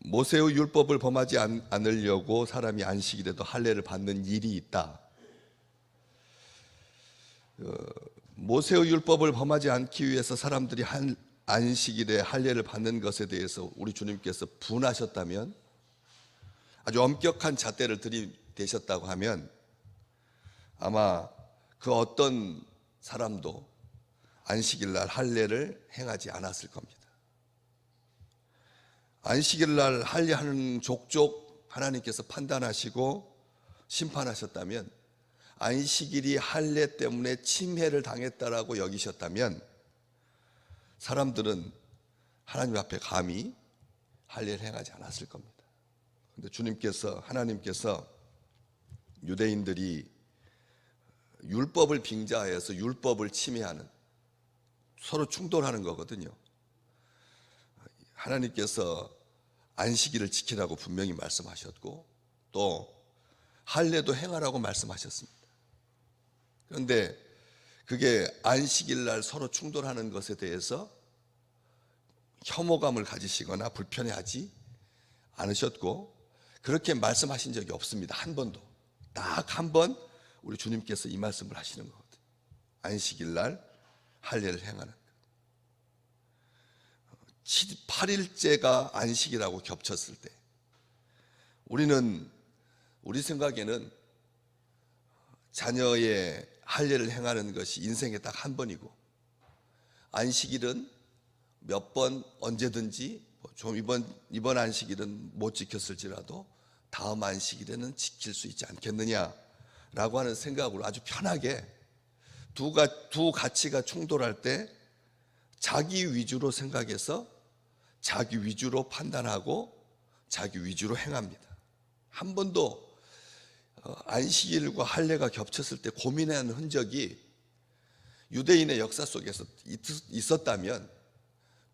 모세의 율법을 범하지 않으려고 사람이 안식일에도 할례를 받는 일이 있다. 모세의 율법을 범하지 않기 위해서 사람들이 안식일에 할례를 받는 것에 대해서 우리 주님께서 분하셨다면, 아주 엄격한 잣대를 들이대셨다고 하면 아마 그 어떤 사람도 안식일 날 할례를 행하지 않았을 겁니다. 안식일 날 할례하는 족족 하나님께서 판단하시고 심판하셨다면, 안식일이 할례 때문에 침해를 당했다라고 여기셨다면 사람들은 하나님 앞에 감히 할례를 행하지 않았을 겁니다. 그런데 하나님께서 유대인들이 율법을 빙자해서 율법을 침해하는, 서로 충돌하는 거거든요. 하나님께서 안식일을 지키라고 분명히 말씀하셨고 또 할례도 행하라고 말씀하셨습니다. 그런데 그게 안식일 날 서로 충돌하는 것에 대해서 혐오감을 가지시거나 불편해하지 않으셨고, 그렇게 말씀하신 적이 없습니다. 한 번도. 딱 한 번 우리 주님께서 이 말씀을 하시는 거거든요. 안식일 날 할례를 행하는 것. 8일째가 안식이라고 겹쳤을 때 우리 생각에는 자녀의 할례를 행하는 것이 인생에 딱 한 번이고, 안식일은 몇 번 언제든지 좀 이번 안식일은 못 지켰을지라도 다음 안식일에는 지킬 수 있지 않겠느냐라고 하는 생각으로 아주 편하게 두 가치가 충돌할 때 자기 위주로 생각해서 자기 위주로 판단하고 자기 위주로 행합니다. 한 번도 안식일과 할례가 겹쳤을 때 고민하는 흔적이 유대인의 역사 속에서 있었다면,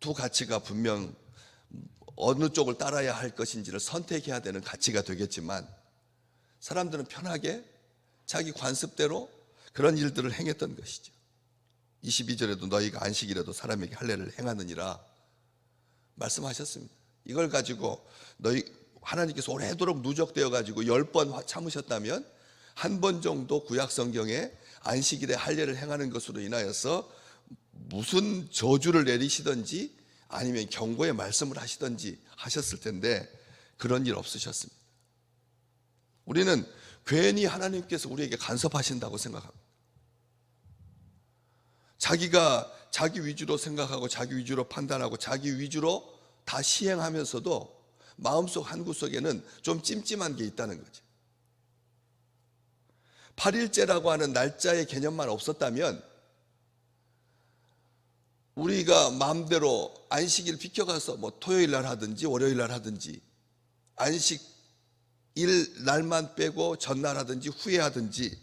두 가치가 분명 어느 쪽을 따라야 할 것인지를 선택해야 되는 가치가 되겠지만, 사람들은 편하게 자기 관습대로 그런 일들을 행했던 것이죠. 22절에도 너희가 안식일에도 사람에게 할례를 행하느니라 말씀하셨습니다. 이걸 가지고 하나님께서 오래도록 누적되어 가지고 10번 참으셨다면 한 번 정도 구약 성경에 안식일에 할례를 행하는 것으로 인하여서 무슨 저주를 내리시든지 아니면 경고의 말씀을 하시든지 하셨을 텐데 그런 일 없으셨습니다. 우리는 괜히 하나님께서 우리에게 간섭하신다고 생각합니다. 자기가 자기 위주로 생각하고 자기 위주로 판단하고 자기 위주로 다 시행하면서도 마음속 한구석에는 좀 찜찜한 게 있다는 거죠. 8일째라고 하는 날짜의 개념만 없었다면 우리가 마음대로 안식일 비켜가서 토요일 날 하든지 월요일 날 하든지 안식일 날만 빼고 전날 하든지 후에 하든지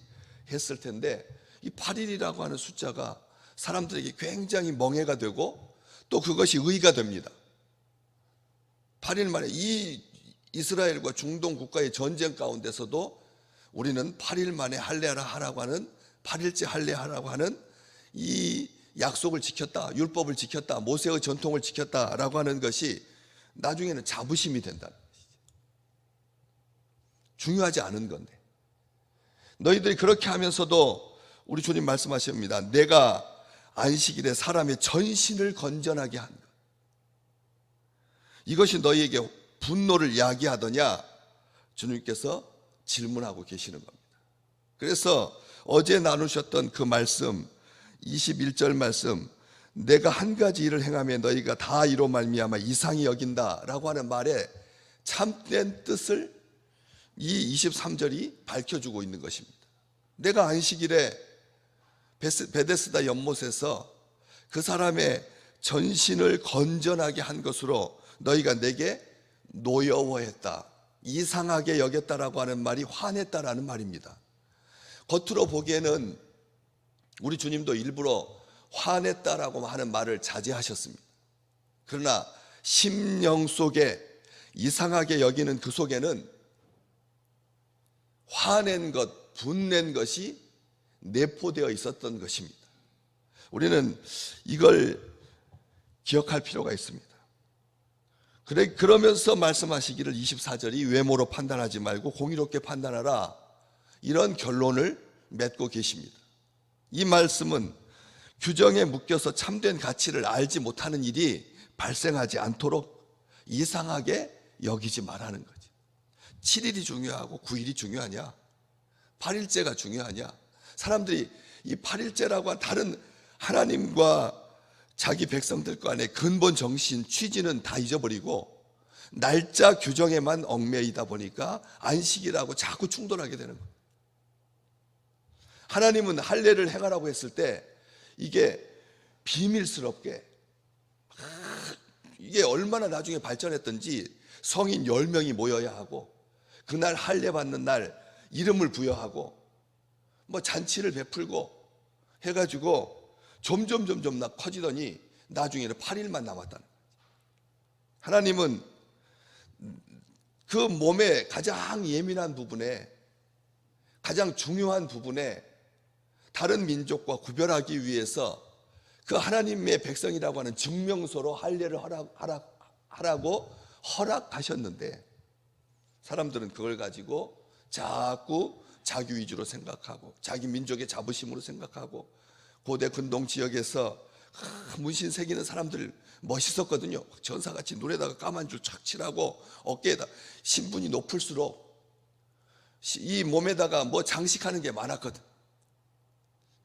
했을 텐데, 이 8일이라고 하는 숫자가 사람들에게 굉장히 멍해가 되고 또 그것이 의의가 됩니다. 8일 만에 이 이스라엘과 중동 국가의 전쟁 가운데서도 우리는 8일 만에 할례하라고 하는, 8일째 할례하라고 하는 이 약속을 지켰다, 율법을 지켰다, 모세의 전통을 지켰다라고 하는 것이 나중에는 자부심이 된다는 것이죠. 중요하지 않은 건데 너희들이 그렇게 하면서도 우리 주님 말씀하십니다. 내가 안식일에 사람의 전신을 건전하게 한 것, 이것이 너희에게 분노를 야기하더냐? 주님께서 질문하고 계시는 겁니다. 그래서 어제 나누셨던 그 말씀, 21절 말씀, 내가 한 가지 일을 행하면 너희가 다 이로 말미암아 이상히 여긴다라고 하는 말에 참된 뜻을 이 23절이 밝혀주고 있는 것입니다. 내가 안식일에 베데스다 연못에서 그 사람의 전신을 건전하게 한 것으로 너희가 내게 노여워했다, 이상하게 여겼다라고 하는 말이 화냈다라는 말입니다. 겉으로 보기에는 우리 주님도 일부러 화냈다라고 하는 말을 자제하셨습니다. 그러나 심령 속에 이상하게 여기는 그 속에는 화낸 것, 분낸 것이 내포되어 있었던 것입니다. 우리는 이걸 기억할 필요가 있습니다. 그러면서 말씀하시기를 24절이 외모로 판단하지 말고 공의롭게 판단하라, 이런 결론을 맺고 계십니다. 이 말씀은 규정에 묶여서 참된 가치를 알지 못하는 일이 발생하지 않도록 이상하게 여기지 말라는 거지. 7일이 중요하고 9일이 중요하냐? 8일째가 중요하냐? 사람들이 이 8일째라고 한 다른 하나님과 자기 백성들 간의 근본 정신, 취지는 다 잊어버리고 날짜 규정에만 얽매이다 보니까 안식이라고 자꾸 충돌하게 되는 거예요. 하나님은 할례를 행하라고 했을 때 이게 비밀스럽게, 이게 얼마나 나중에 발전했던지 성인 10명이 모여야 하고, 그날 할례 받는 날 이름을 부여하고 뭐 잔치를 베풀고 해가지고 점점 커지더니 나중에는 8일만 남았다는 거예요. 하나님은 그 몸의 가장 예민한 부분에, 가장 중요한 부분에 다른 민족과 구별하기 위해서 그 하나님의 백성이라고 하는 증명서로 할례를 하라고 허락하셨는데, 사람들은 그걸 가지고 자꾸 자기 위주로 생각하고 자기 민족의 자부심으로 생각하고, 고대 근동 지역에서 문신 새기는 사람들 멋있었거든요. 전사같이 눈에다가 까만 줄 착 칠하고 어깨에다 신분이 높을수록 이 몸에다가 뭐 장식하는 게 많았거든.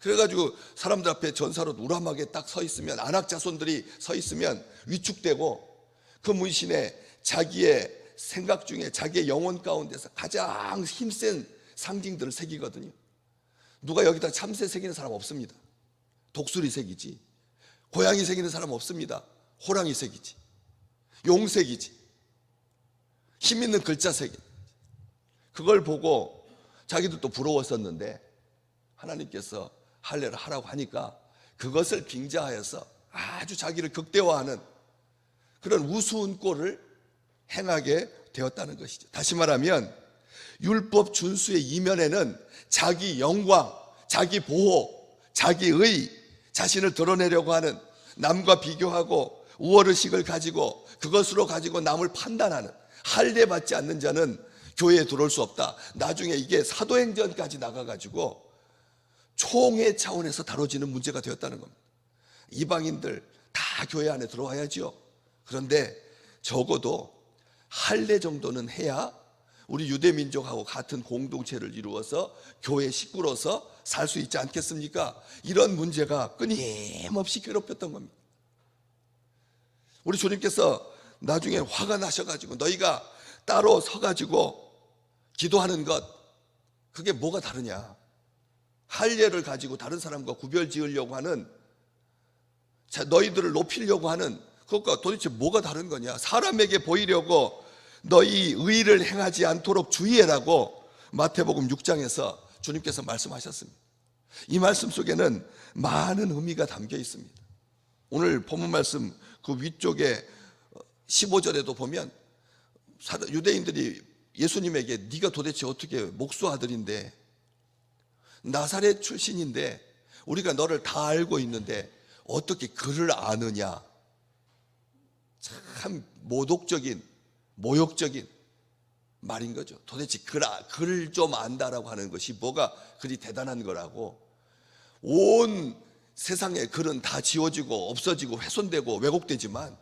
그래가지고 사람들 앞에 전사로 우람하게 딱 서 있으면, 안악 자손들이 서 있으면 위축되고, 그 문신에 자기의 생각 중에 자기의 영혼 가운데서 가장 힘센 상징들을 새기거든요. 누가 여기다 참새 새기는 사람 없습니다. 독수리 새기지. 고양이 새기는 사람 없습니다. 호랑이 새기지. 용 새기지. 힘 있는 글자 새기. 그걸 보고 자기도 또 부러웠었는데 하나님께서 할례를 하라고 하니까 그것을 빙자하여서 아주 자기를 극대화하는 그런 우스운 꼴을 행하게 되었다는 것이죠. 다시 말하면 율법 준수의 이면에는 자기 영광, 자기 보호, 자기의, 자신을 드러내려고 하는, 남과 비교하고 우월의식을 가지고 그것으로 가지고 남을 판단하는, 할례 받지 않는 자는 교회에 들어올 수 없다. 나중에 이게 사도행전까지 나가가지고 총회 차원에서 다뤄지는 문제가 되었다는 겁니다. 이방인들 다 교회 안에 들어와야죠. 그런데 적어도 할례 정도는 해야 우리 유대민족하고 같은 공동체를 이루어서 교회 식구로서 살 수 있지 않겠습니까? 이런 문제가 끊임없이 괴롭혔던 겁니다. 우리 주님께서 나중에 화가 나셔가지고 너희가 따로 서가지고 기도하는 것, 그게 뭐가 다르냐? 할례를 가지고 다른 사람과 구별 지으려고 하는, 너희들을 높이려고 하는 그것과 도대체 뭐가 다른 거냐? 사람에게 보이려고 너희 의를 행하지 않도록 주의해라고 마태복음 6장에서 주님께서 말씀하셨습니다. 이 말씀 속에는 많은 의미가 담겨 있습니다. 오늘 본문 말씀 그 위쪽에 15절에도 보면 유대인들이 예수님에게 네가 도대체 어떻게 목수 아들인데, 나사렛 출신인데 우리가 너를 다 알고 있는데 어떻게 글을 아느냐? 참 모독적인, 모욕적인 말인 거죠. 도대체 글 좀 안다라고 하는 것이 뭐가 그리 대단한 거라고. 온 세상의 글은 다 지워지고 없어지고 훼손되고 왜곡되지만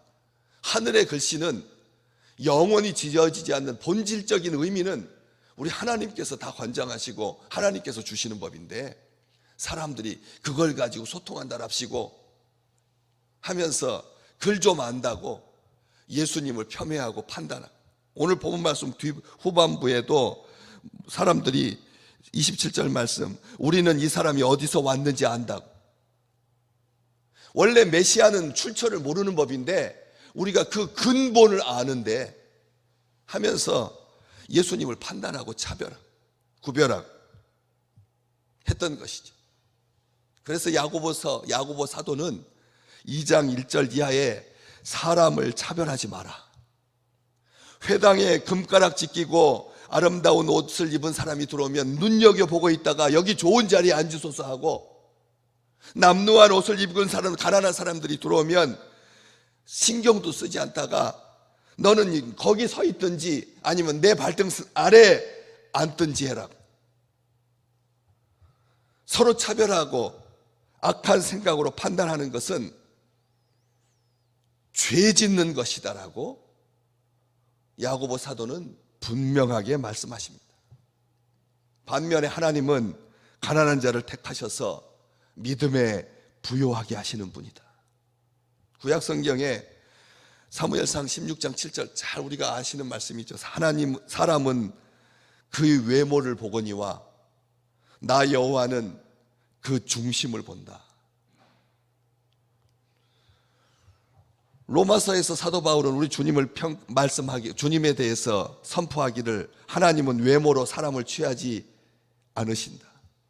하늘의 글씨는 영원히 지워지지 않는 본질적인 의미는 우리 하나님께서 다 관장하시고 하나님께서 주시는 법인데, 사람들이 그걸 가지고 소통한다랍시고 하면서 글 좀 안다고 예수님을 폄훼하고 판단하고, 오늘 본문 말씀 후반부에도 사람들이 27절 말씀, 우리는 이 사람이 어디서 왔는지 안다고. 원래 메시아는 출처를 모르는 법인데 우리가 그 근본을 아는데 하면서 예수님을 판단하고 차별하고 구별하고 했던 것이죠. 그래서 야고보 사도는 2장 1절 이하에 사람을 차별하지 마라. 회당에 금가락지 끼고 아름다운 옷을 입은 사람이 들어오면 눈여겨보고 있다가 여기 좋은 자리에 앉으소서 하고, 남루한 옷을 입은 사람, 가난한 사람들이 들어오면 신경도 쓰지 않다가 너는 거기 서 있든지 아니면 내 발등 아래 앉든지 해라. 서로 차별하고 악한 생각으로 판단하는 것은 죄 짓는 것이다라고 야고보 사도는 분명하게 말씀하십니다. 반면에 하나님은 가난한 자를 택하셔서 믿음에 부요하게 하시는 분이다. 구약 성경에 사무엘상 16장 7절 잘 우리가 아시는 말씀이죠. 사람은 그의 외모를 보거니와 나 여호와는 그 중심을 본다. 로마서에서 사도 바울은 우리 주님을 주님에 대해서 선포하기를 하나님은 외모로 사람을 취하지 않으신다.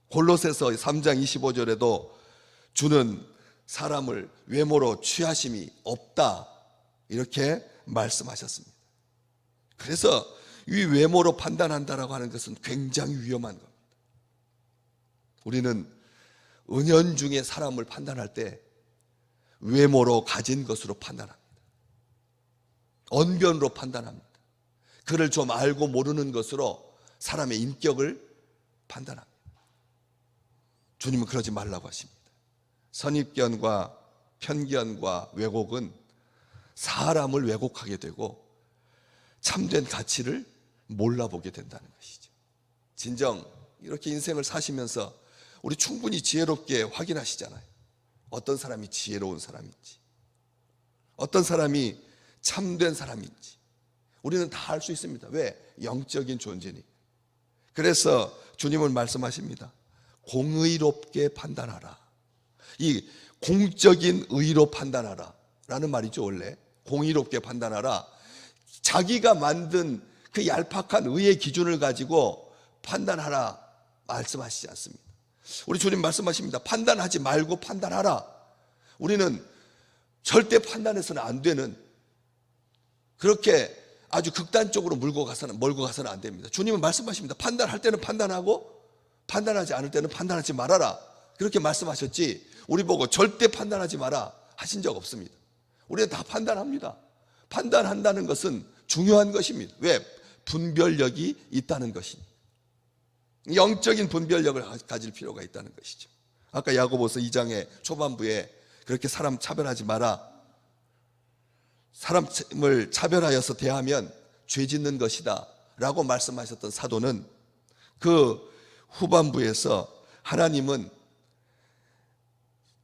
골로새서 3장 25절에도 주는 사람을 외모로 취하심이 없다, 이렇게 말씀하셨습니다. 그래서 이 외모로 판단한다라고 하는 것은 굉장히 위험한 겁니다. 우리는 은연중에 사람을 판단할 때 외모로 가진 것으로 판단합니다. 언변으로 판단합니다. 그를 좀 알고 모르는 것으로 사람의 인격을 판단합니다. 주님은 그러지 말라고 하십니다. 선입견과 편견과 왜곡은 사람을 왜곡하게 되고 참된 가치를 몰라보게 된다는 것이죠. 진정 이렇게 인생을 사시면서 우리 충분히 지혜롭게 확인하시잖아요. 어떤 사람이 지혜로운 사람인지, 어떤 사람이 참된 사람인지 우리는 다 알 수 있습니다. 왜? 영적인 존재니까. 그래서 주님은 말씀하십니다. 공의롭게 판단하라. 이 공적인 의로 판단하라 라는 말이죠. 원래 공의롭게 판단하라. 자기가 만든 그 얄팍한 의의 기준을 가지고 판단하라 말씀하시지 않습니다. 우리 주님 말씀하십니다. 판단하지 말고 판단하라. 우리는 절대 판단해서는 안 되는, 그렇게 아주 극단적으로 몰고 가서는 안 됩니다. 주님은 말씀하십니다. 판단할 때는 판단하고 판단하지 않을 때는 판단하지 말아라, 그렇게 말씀하셨지 우리 보고 절대 판단하지 마라 하신 적 없습니다. 우리는 다 판단합니다. 판단한다는 것은 중요한 것입니다. 왜? 분별력이 있다는 것이니, 영적인 분별력을 가질 필요가 있다는 것이죠. 아까 야고보서 2장의 초반부에 그렇게 사람 차별하지 마라, 사람을 차별하여서 대하면 죄 짓는 것이다 라고 말씀하셨던 사도는 그 후반부에서 하나님은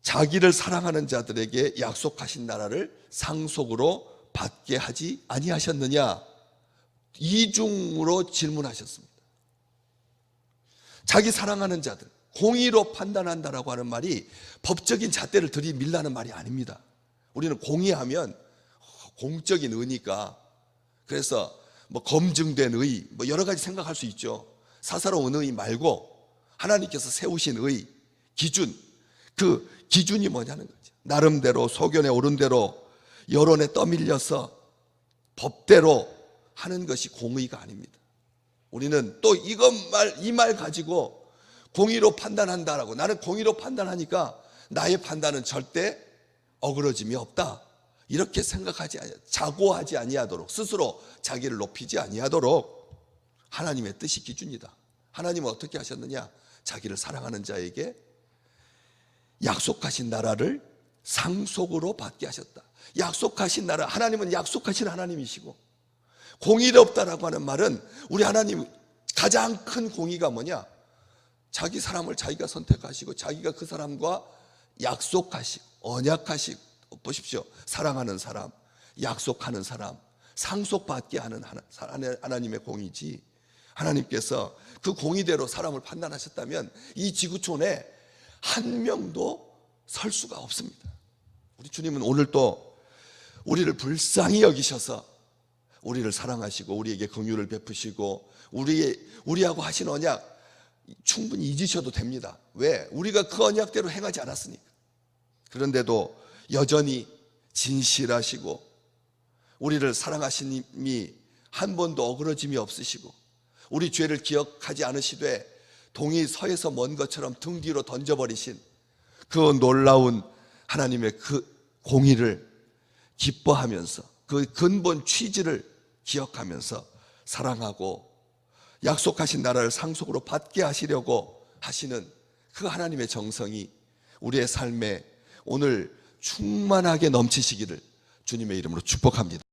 자기를 사랑하는 자들에게 약속하신 나라를 상속으로 받게 하지 아니하셨느냐, 이중으로 질문하셨습니다. 자기 사랑하는 자들, 공의로 판단한다라고 하는 말이 법적인 잣대를 들이밀라는 말이 아닙니다. 우리는 공의하면 공적인 의니까, 그래서 뭐 검증된 의, 뭐 여러 가지 생각할 수 있죠. 사사로운 의 말고 하나님께서 세우신 의, 기준, 그 기준이 뭐냐는 거죠. 나름대로 소견에 오른 대로 여론에 떠밀려서 법대로 하는 것이 공의가 아닙니다. 우리는 또 이 말 가지고 공의로 판단한다라고, 나는 공의로 판단하니까 나의 판단은 절대 어그러짐이 없다, 이렇게 생각하지 자고하지 아니하도록, 스스로 자기를 높이지 아니하도록 하나님의 뜻이 기준이다. 하나님은 어떻게 하셨느냐? 자기를 사랑하는 자에게 약속하신 나라를 상속으로 받게 하셨다. 약속하신 나라, 하나님은 약속하신 하나님이시고, 공의롭다라고 하는 말은 우리 하나님 가장 큰 공의가 뭐냐? 자기 사람을 자기가 선택하시고 자기가 그 사람과 약속하시고 언약하시고, 보십시오. 사랑하는 사람, 약속하는 사람, 상속받게 하는 하나님의 공의지, 하나님께서 그 공의대로 사람을 판단하셨다면 이 지구촌에 한 명도 설 수가 없습니다. 우리 주님은 오늘 또 우리를 불쌍히 여기셔서 우리를 사랑하시고 우리에게 긍휼을 베푸시고 우리하고 하신 언약 충분히 잊으셔도 됩니다. 왜? 우리가 그 언약대로 행하지 않았으니까. 그런데도 여전히 진실하시고 우리를 사랑하시님이 한 번도 어그러짐이 없으시고 우리 죄를 기억하지 않으시되 동이 서에서 먼 것처럼 등 뒤로 던져버리신 그 놀라운 하나님의 그 공의를 기뻐하면서 그 근본 취지를 기억하면서 사랑하고 약속하신 나라를 상속으로 받게 하시려고 하시는 그 하나님의 정성이 우리의 삶에 오늘 충만하게 넘치시기를 주님의 이름으로 축복합니다.